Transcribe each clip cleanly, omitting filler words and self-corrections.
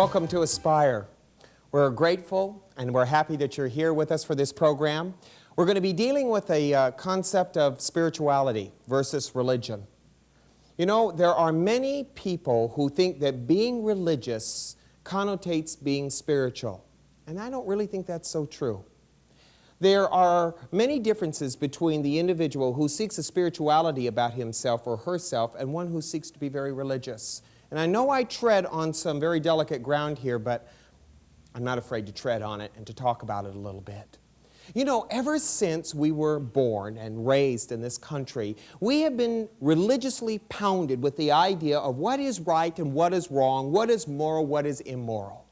Welcome to Aspire. We're grateful and we're happy that you're here with us for this program. We're going to be dealing with a concept of spirituality versus religion. You know, there are many people who think that being religious connotates being spiritual, and I don't really think that's so true. There are many differences between the individual who seeks a spirituality about himself or herself and one who seeks to be very religious. And I know I tread on some very delicate ground here, but I'm not afraid to tread on it and to talk about it a little bit. You know, ever since we were born and raised in this country, we have been religiously pounded with the idea of what is right and what is wrong, what is moral, what is immoral.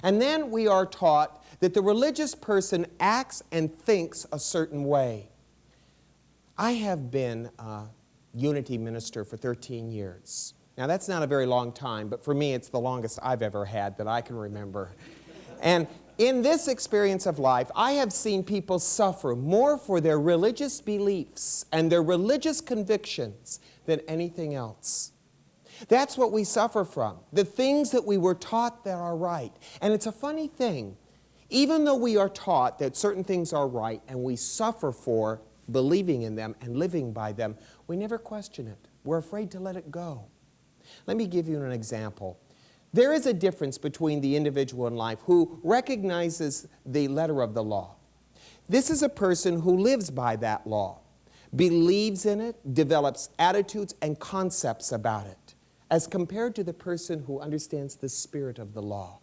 And then we are taught that the religious person acts and thinks a certain way. I have been a unity minister for 13 years. Now, that's not a very long time, but for me, it's the longest I've ever had that I can remember. And in this experience of life, I have seen people suffer more for their religious beliefs and their religious convictions than anything else. That's what we suffer from, the things that we were taught that are right. And it's a funny thing. Even though we are taught that certain things are right and we suffer for believing in them and living by them, we never question it. We're afraid to let it go. Let me give you an example. There is a difference between the individual in life who recognizes the letter of the law. This is a person who lives by that law, believes in it, develops attitudes and concepts about it, as compared to the person who understands the spirit of the law.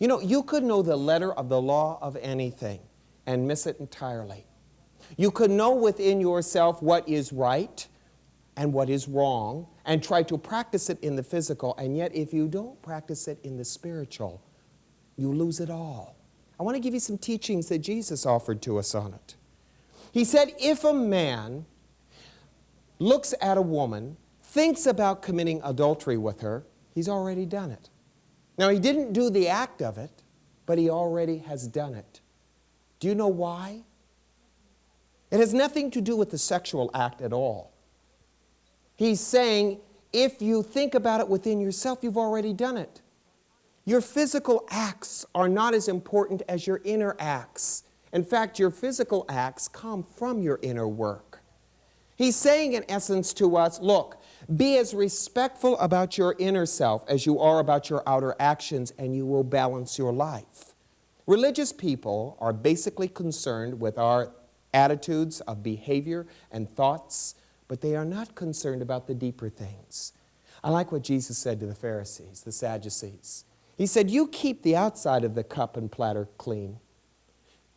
You know, you could know the letter of the law of anything and miss it entirely. You could know within yourself what is right and what is wrong, and try to practice it in the physical, and yet if you don't practice it in the spiritual, you lose it all. I want to give you some teachings that Jesus offered to us on it. He said, if a man looks at a woman, thinks about committing adultery with her, he's already done it. Now, he didn't do the act of it, but he already has done it. Do you know why? It has nothing to do with the sexual act at all. He's saying, if you think about it within yourself, you've already done it. Your physical acts are not as important as your inner acts. In fact, your physical acts come from your inner work. He's saying, in essence, to us, look, be as respectful about your inner self as you are about your outer actions, and you will balance your life. Religious people are basically concerned with our attitudes of behavior and thoughts, but they are not concerned about the deeper things. I like what Jesus said to the Pharisees, the Sadducees. He said, you keep the outside of the cup and platter clean,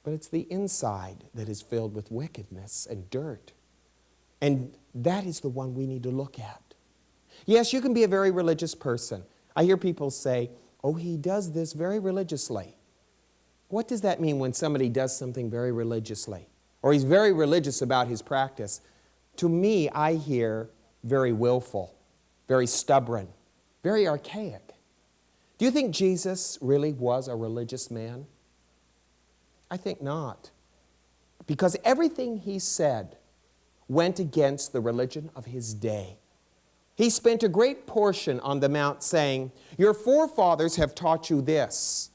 but it's the inside that is filled with wickedness and dirt. And that is the one we need to look at. Yes, you can be a very religious person. I hear people say, oh, he does this very religiously. What does that mean when somebody does something very religiously? Or he's very religious about his practice? To me, I hear very willful, very stubborn, very archaic. Do you think Jesus really was a religious man? I think not. Because everything he said went against the religion of his day. He spent a great portion on the Mount saying, your forefathers have taught you this,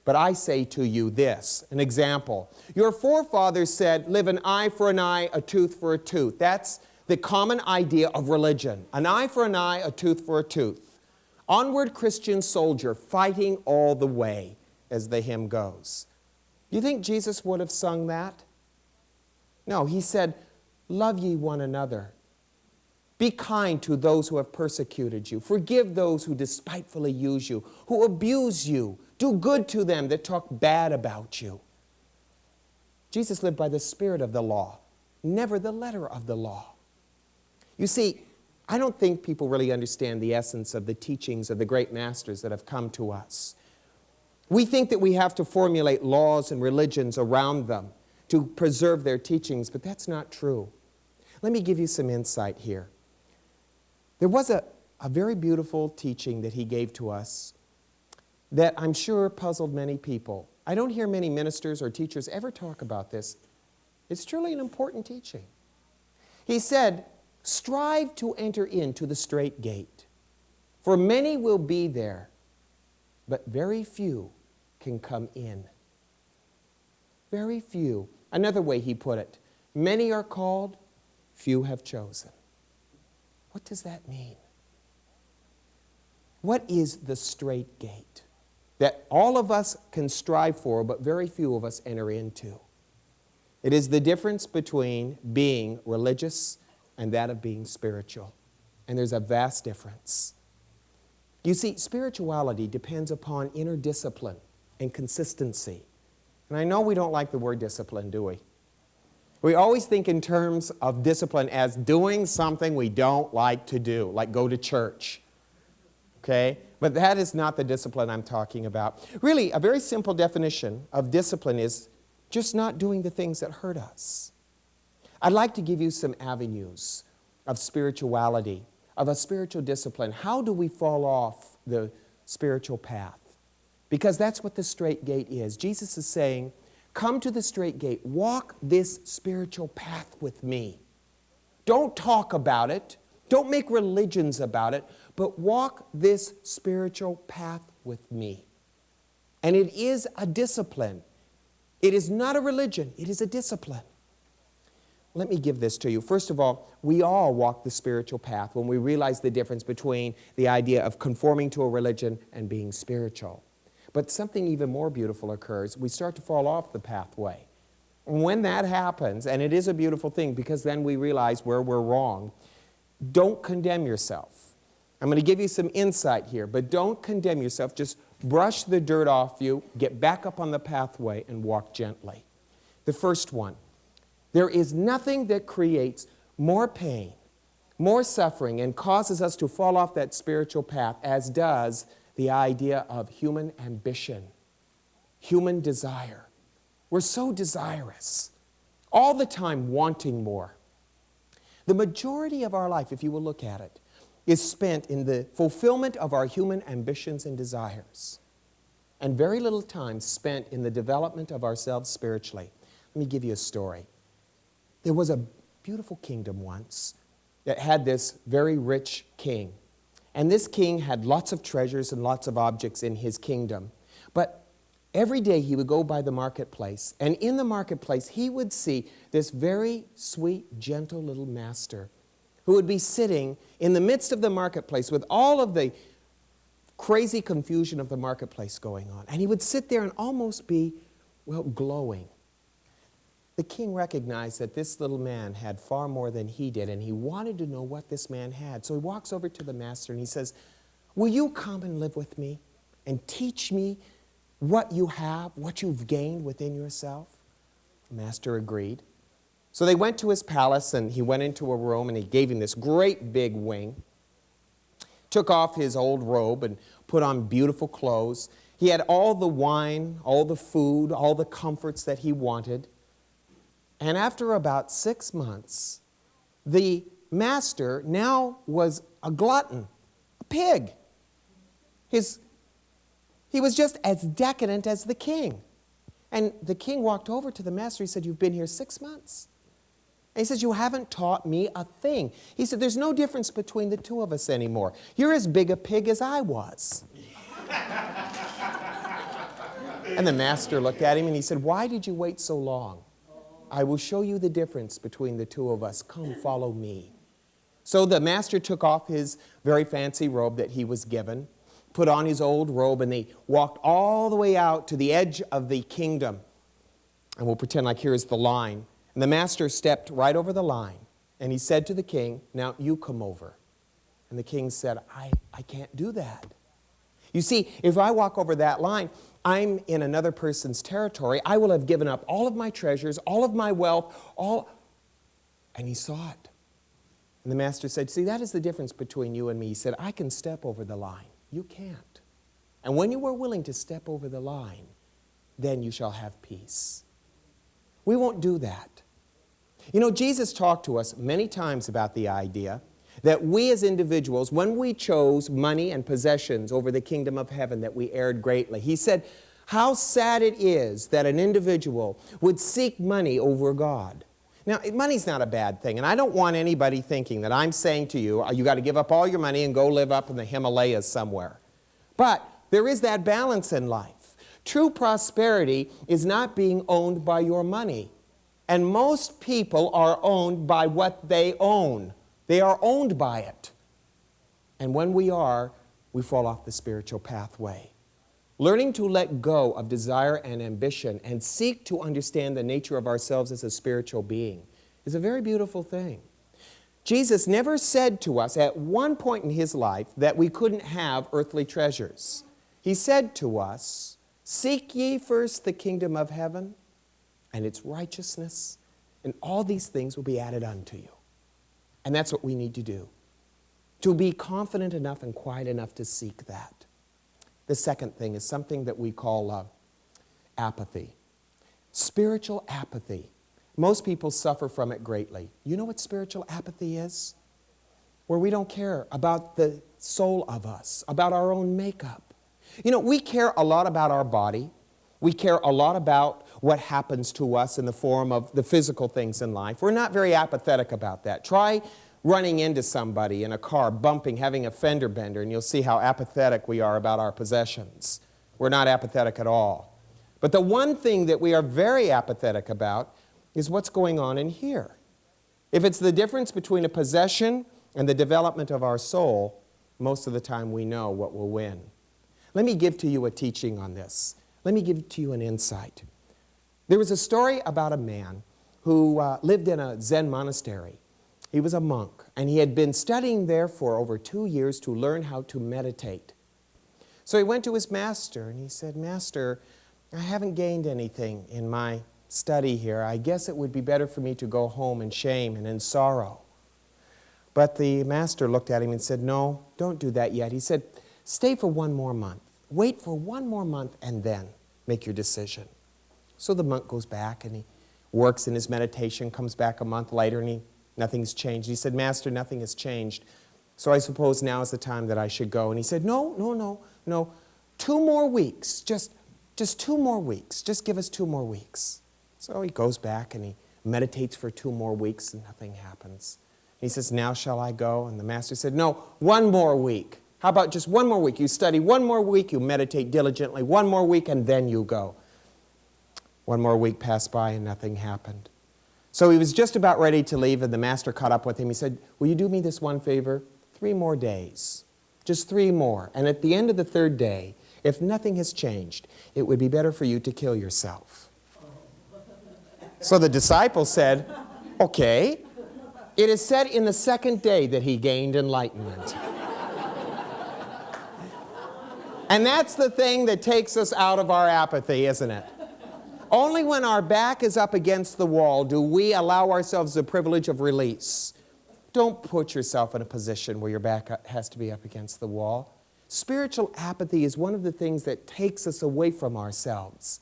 but I say to you this. An example, your forefathers said, live an eye for an eye, a tooth for a tooth. That's the common idea of religion. An eye for an eye, a tooth for a tooth. Onward, Christian soldier, fighting all the way, as the hymn goes. Do you think Jesus would have sung that? No, he said, love ye one another. Be kind to those who have persecuted you. Forgive those who despitefully use you, who abuse you. Do good to them that talk bad about you. Jesus lived by the spirit of the law, never the letter of the law. You see, I don't think people really understand the essence of the teachings of the great masters that have come to us. We think that we have to formulate laws and religions around them to preserve their teachings, but that's not true. Let me give you some insight here. There was a very beautiful teaching that he gave to us that I'm sure puzzled many people. I don't hear many ministers or teachers ever talk about this. It's truly an important teaching. He said, strive to enter into the strait gate, for many will be there, but very few can come in. Very few. Another way he put it, many are called, few have chosen. What does that mean? What is the strait gate that all of us can strive for, but very few of us enter into? It is the difference between being religious and that of being spiritual. And there's a vast difference. You see, spirituality depends upon inner discipline and consistency. And I know we don't like the word discipline, do we? We always think in terms of discipline as doing something we don't like to do, like go to church. Okay? But that is not the discipline I'm talking about. Really, a very simple definition of discipline is just not doing the things that hurt us. I'd like to give you some avenues of spirituality, of a spiritual discipline. How do we fall off the spiritual path? Because that's what the strait gate is. Jesus is saying, come to the strait gate. Walk this spiritual path with me. Don't talk about it. Don't make religions about it, but walk this spiritual path with me. And it is a discipline. It is not a religion. It is a discipline. Let me give this to you. First of all, we all walk the spiritual path when we realize the difference between the idea of conforming to a religion and being spiritual. But something even more beautiful occurs. We start to fall off the pathway. And when that happens, and it is a beautiful thing because then we realize where we're wrong, don't condemn yourself. I'm going to give you some insight here, but don't condemn yourself. Just brush the dirt off you, get back up on the pathway, and walk gently. The first one, there is nothing that creates more pain, more suffering, and causes us to fall off that spiritual path as does the idea of human ambition, human desire. We're so desirous, all the time wanting more. The majority of our life, if you will look at it, is spent in the fulfillment of our human ambitions and desires, and very little time spent in the development of ourselves spiritually. Let me give you a story. There was a beautiful kingdom once that had this very rich king. And this king had lots of treasures and lots of objects in his kingdom. But every day he would go by the marketplace, and in the marketplace he would see this very sweet, gentle little master who would be sitting in the midst of the marketplace with all of the crazy confusion of the marketplace going on. And he would sit there and almost be, well, glowing. The king recognized that this little man had far more than he did, and he wanted to know what this man had. So he walks over to the master and he says, will you come and live with me and teach me what you have, what you've gained within yourself? The master agreed. So they went to his palace, and he went into a room, and he gave him this great big wing, took off his old robe and put on beautiful clothes. He had all the wine, all the food, all the comforts that he wanted. And after about 6 months, the master now was a glutton, a pig. He was just as decadent as the king. And the king walked over to the master. He said, you've been here 6 months. And he says, you haven't taught me a thing. He said, there's no difference between the two of us anymore. You're as big a pig as I was. And the master looked at him and he said, why did you wait so long? I will show you the difference between the two of us. Come, follow me. So the master took off his very fancy robe that he was given, put on his old robe, and they walked all the way out to the edge of the kingdom. And we'll pretend like here's the line. And the master stepped right over the line, and he said to the king, now you come over. And the king said, I can't do that. You see, if I walk over that line, I'm in another person's territory. I will have given up all of my treasures, all of my wealth, all. And he saw it. And the master said, see, that is the difference between you and me. He said, I can step over the line. You can't. And when you are willing to step over the line, then you shall have peace. We won't do that. You know, Jesus talked to us many times about the idea that we as individuals, when we chose money and possessions over the kingdom of heaven, that we erred greatly. He said, how sad it is that an individual would seek money over God. Now, money's not a bad thing, and I don't want anybody thinking that I'm saying to you, you got to give up all your money and go live up in the Himalayas somewhere. But There is that balance in life. True prosperity is not being owned by your money. And most people are owned by what they own. They are owned by it. And when we fall off the spiritual pathway. Learning to let go of desire and ambition and seek to understand the nature of ourselves as a spiritual being is a very beautiful thing. Jesus never said to us at one point in his life that we couldn't have earthly treasures. He said to us, "Seek ye first the kingdom of heaven and its righteousness, and all these things will be added unto you." And that's what we need to do, to be confident enough and quiet enough to seek that. The second thing is something that we call apathy. Spiritual apathy. Most people suffer from it greatly. You know what spiritual apathy is? Where we don't care about the soul of us, about our own makeup. You know, we care a lot about our body. We care a lot about what happens to us in the form of the physical things in life. We're not very apathetic about that. Try running into somebody in a car, bumping, having a fender bender, and you'll see how apathetic we are about our possessions. We're not apathetic at all. But the one thing that we are very apathetic about is what's going on in here. If it's the difference between a possession and the development of our soul, most of the time we know what will win. Let me give to you a teaching on this. Let me give to you an insight. There was a story about a man who lived in a Zen monastery. He was a monk, and he had been studying there for over 2 years to learn how to meditate. So he went to his master, and he said, "Master, I haven't gained anything in my study here. I guess it would be better for me to go home in shame and in sorrow." But the master looked at him and said, "No, don't do that yet." He said, "Stay for 1 more month. Wait for 1 more month, and then make your decision." So the monk goes back, and he works in his meditation, comes back a month later, and nothing's changed. He said, "Master, nothing has changed. So I suppose now is the time that I should go." And he said, No. 2 more weeks. Just 2 more weeks. Just give us 2 more weeks." So he goes back and he meditates for 2 more weeks and nothing happens. He says, "Now shall I go?" And the master said, "No, 1 more week. How about just 1 more week? You study 1 more week, you meditate diligently 1 more week, and then you go." 1 more week passed by and nothing happened. So he was just about ready to leave, and the master caught up with him. He said, "Will you do me this one favor? 3 more days. Just 3 more. And at the end of the 3rd day, if nothing has changed, it would be better for you to kill yourself." So the disciple said, "Okay." It is said in the 2nd day that he gained enlightenment. And that's the thing that takes us out of our apathy, isn't it? Only when our back is up against the wall do we allow ourselves the privilege of release. Don't put yourself in a position where your back has to be up against the wall. Spiritual apathy is one of the things that takes us away from ourselves.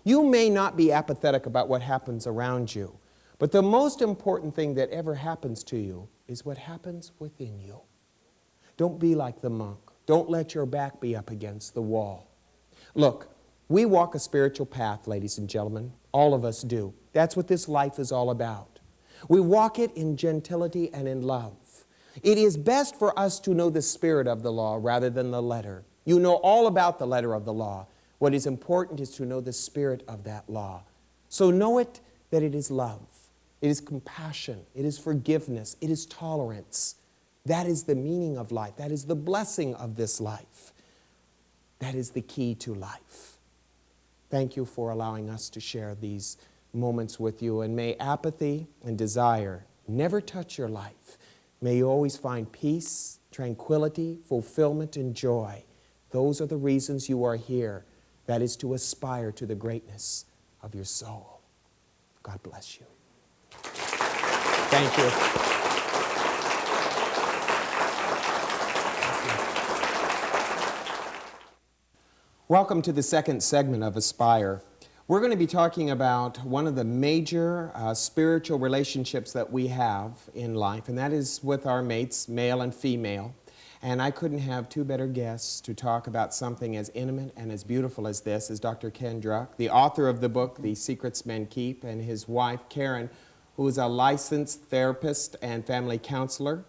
You may not be apathetic about what happens around you, but the most important thing that ever happens to you is what happens within you. Don't be like the monk. Don't let your back be up against the wall. Look, we walk a spiritual path, ladies and gentlemen. All of us do. That's what this life is all about. We walk it in gentility and in love. It is best for us to know the spirit of the law rather than the letter. You know all about the letter of the law. What is important is to know the spirit of that law. So know it that it is love. It is compassion. It is forgiveness. It is tolerance. That is the meaning of life. That is the blessing of this life. That is the key to life. Thank you for allowing us to share these moments with you. And may apathy and desire never touch your life. May you always find peace, tranquility, fulfillment, and joy. Those are the reasons you are here. That is to aspire to the greatness of your soul. God bless you. Thank you. Welcome to the 2nd segment of Aspire. We're going to be talking about one of the major spiritual relationships that we have in life, and that is with our mates, male and female. And I couldn't have 2 better guests to talk about something as intimate and as beautiful as this as Dr. Ken Druck, the author of the book, The Secrets Men Keep, and his wife, Karen, who is a licensed therapist and family counselor.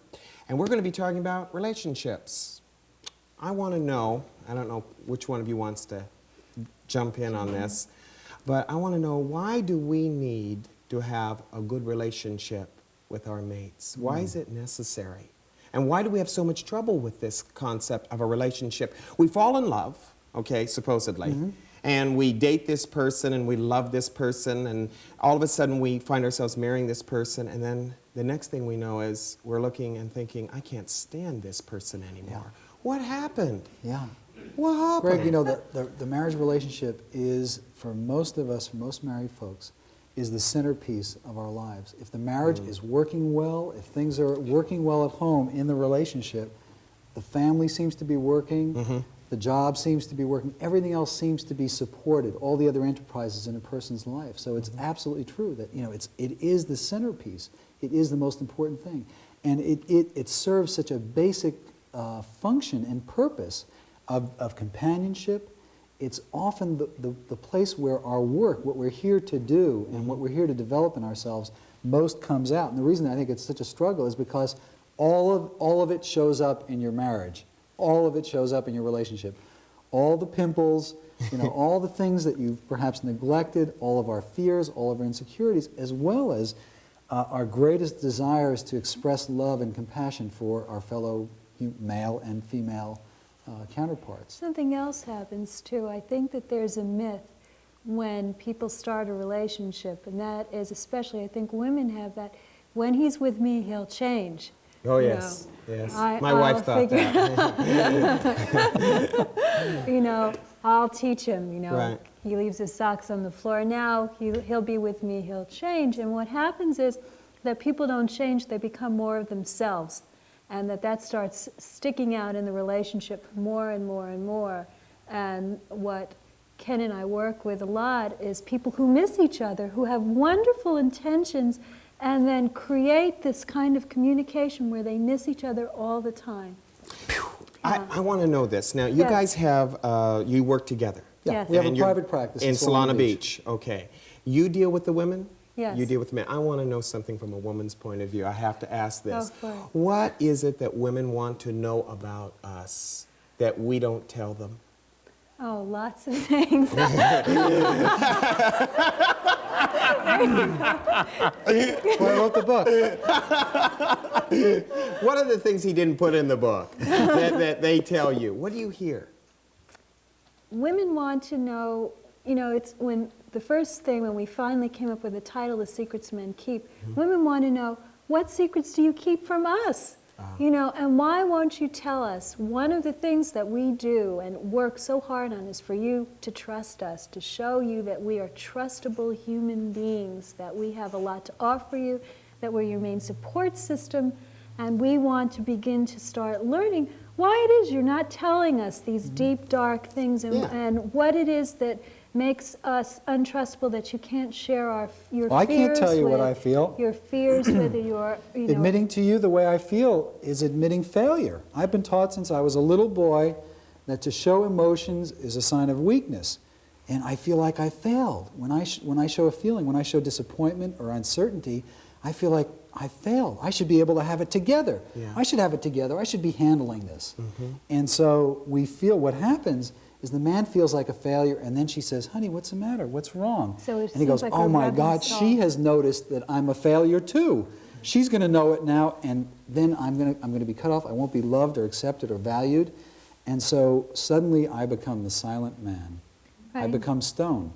And we're going to be talking about relationships. I want to know, I don't know which one of you wants to jump in on this, but I want to know, why do we need to have a good relationship with our mates? Why is it necessary? And why do we have so much trouble with this concept of a relationship? We fall in love, okay, supposedly, and we date this person and we love this person, and all of a sudden we find ourselves marrying this person, and then the next thing we know is we're looking and thinking, I can't stand this person anymore. Yeah. What happened? Yeah. What happened? Greg, you know, the marriage relationship is, for most of us, for most married folks, is the centerpiece of our lives. If the marriage is working well, if things are working well at home in the relationship, the family seems to be working, the job seems to be working, everything else seems to be supported, all the other enterprises in a person's life. So it's absolutely true that, you know, it is the centerpiece. It is the most important thing. And it serves such a basic function and purpose of companionship. It's often the place where our work, what we're here to do and what we're here to develop in ourselves, most comes out. And the reason I think it's such a struggle is because all of it shows up in your marriage. All of it shows up in your relationship. All the pimples, you know, all the things that you've perhaps neglected, all of our fears, all of our insecurities, as well as our greatest desires to express love and compassion for our fellow male and female counterparts. Something else happens too. I think that there's a myth when people start a relationship, and that is, especially I think women have that, when he's with me, he'll change. Oh, yes, yes. My wife thought that. You know, I'll teach him, you know. Right. He leaves his socks on the floor. Now he'll be with me, he'll change. And what happens is that people don't change, they become more of themselves. And that starts sticking out in the relationship more and more and more. And what Ken and I work with a lot is people who miss each other, who have wonderful intentions, and then create this kind of communication where they miss each other all the time. I want to know this. Now, you guys have, you work together. Yeah, Yes. we have And a you're private practice in Solana Beach. Okay. You deal with the women? Yes. You deal with men. I want to know something from a woman's point of view. I have to ask this. Go for it. What is it that women want to know about us that we don't tell them? Oh, lots of things. Well, I wrote the book. What are the things he didn't put in the book that they tell you? What do you hear? Women want to know, you know, it's when the first thing when we finally came up with the title, The Secrets Men Keep, women want to know, what secrets do you keep from us? You know, and why won't you tell us? One of the things that we do and work so hard on is for you to trust us, to show you that we are trustable human beings, that we have a lot to offer you, that we're your main support system, and we want to begin to start learning why it is you're not telling us these deep, dark things and what it is that makes us untrustable, that you can't share your fears. I can't tell you what I feel. Your fears, whether you're, you know. Admitting to you the way I feel is admitting failure. I've been taught since I was a little boy that to show emotions is a sign of weakness. And I feel like I failed. When I show a feeling, when I show disappointment or uncertainty, I feel like I failed. I should be able to have it together. Yeah. I should have it together. I should be handling this. And so we feel what happens is the man feels like a failure, and then she says, honey, what's the matter? What's wrong? So it and he goes, seems like oh a my rubbing God, salt. she has noticed that I'm a failure too. She's going to know it now, and then I'm going to be cut off. I won't be loved or accepted or valued. And so suddenly I become the silent man. I Right. become stone.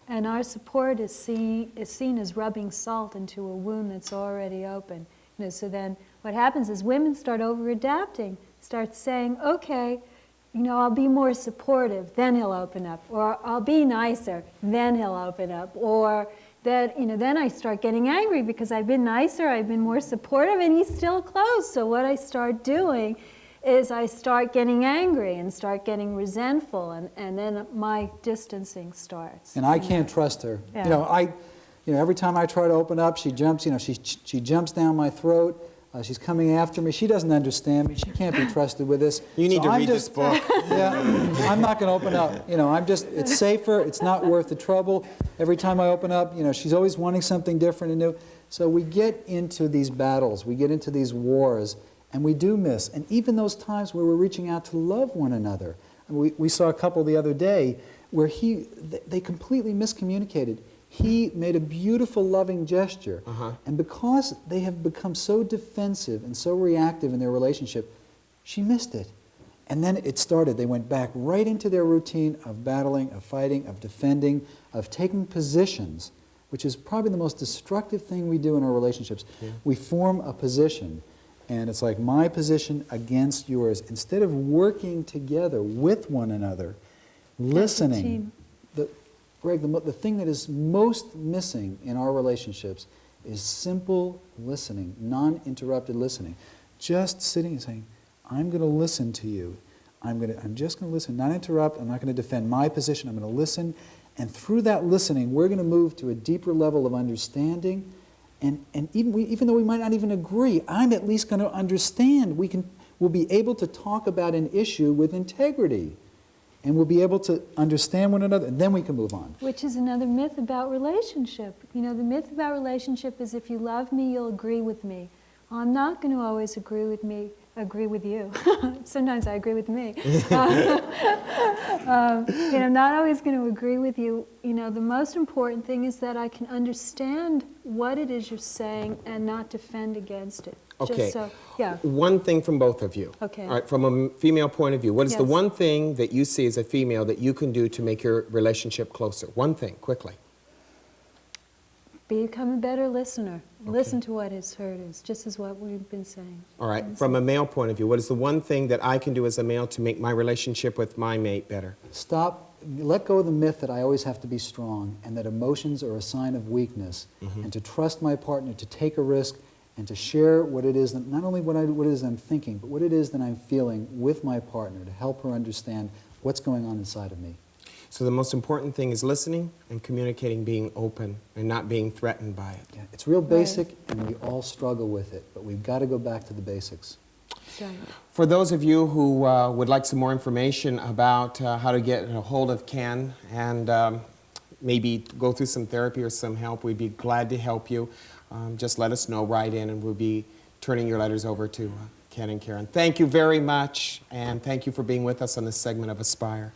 And our support is seen as rubbing salt into a wound that's already open. You know, so then what happens is women start over-adapting, start saying, okay, you know, I'll be more supportive, then he'll open up. Or I'll be nicer, then he'll open up. Or that, you know, then I start getting angry because I've been nicer, I've been more supportive, and he's still closed. So what I start doing is I start getting angry and start getting resentful, and then my distancing starts. And I can't trust her. Yeah. You know, every time I try to open up, she jumps, you know, she jumps down my throat. She's coming after me. She doesn't understand me. She can't be trusted with this. You need So to I'm read this book. Yeah, I'm not going to open up. You know, it's safer. It's not worth the trouble. Every time I open up, you know, she's always wanting something different and new. So we get into these battles. We get into these wars. And we do miss. And even those times where we're reaching out to love one another. We saw a couple the other day where they completely miscommunicated. He made a beautiful, loving gesture. And because they have become so defensive and so reactive in their relationship, she missed it. And then it started. They went back right into their routine of battling, of fighting, of defending, of taking positions, which is probably the most destructive thing we do in our relationships. We form a position, and it's like my position against yours. Instead of working together with one another, listening. Greg, the thing that is most missing in our relationships is simple listening, non-interrupted listening. Just sitting and saying, I'm going to listen to you. I'm just going to listen, not interrupt. I'm not going to defend my position. I'm going to listen. And through that listening, we're going to move to a deeper level of understanding. And even though we might not even agree, I'm at least going to understand. We'll be able to talk about an issue with integrity. And we'll be able to understand one another, and then we can move on. Which is another myth about relationship. You know, the myth about relationship is if you love me, you'll agree with me. Well, I'm not going to always agree with you. Sometimes I agree with me. I'm not always going to agree with you. You know, the most important thing is that I can understand what it is you're saying and not defend against it. Okay. Just so, yeah. One thing from both of you. Okay. All right, from a female point of view, what is the Yes. one thing that you see as a female that you can do to make your relationship closer? One thing, quickly. Become a better listener. Listen to what is heard is just as what we've been saying. All right, from a male point of view, what is the one thing that I can do as a male to make my relationship with my mate better? Let go of the myth that I always have to be strong and that emotions are a sign of weakness, and to trust my partner, to take a risk, and to share what it is, that, not only what it is I'm thinking, but what it is that I'm feeling with my partner to help her understand what's going on inside of me. So the most important thing is listening and communicating, being open and not being threatened by it. Yeah, it's real basic, and we all struggle with it, but we've got to go back to the basics. Right. For those of you who would like some more information about how to get a hold of Ken and maybe go through some therapy or some help, we'd be glad to help you. Just let us know, write in, and we'll be turning your letters over to Ken and Karen. Thank you very much, and thank you for being with us on this segment of Aspire.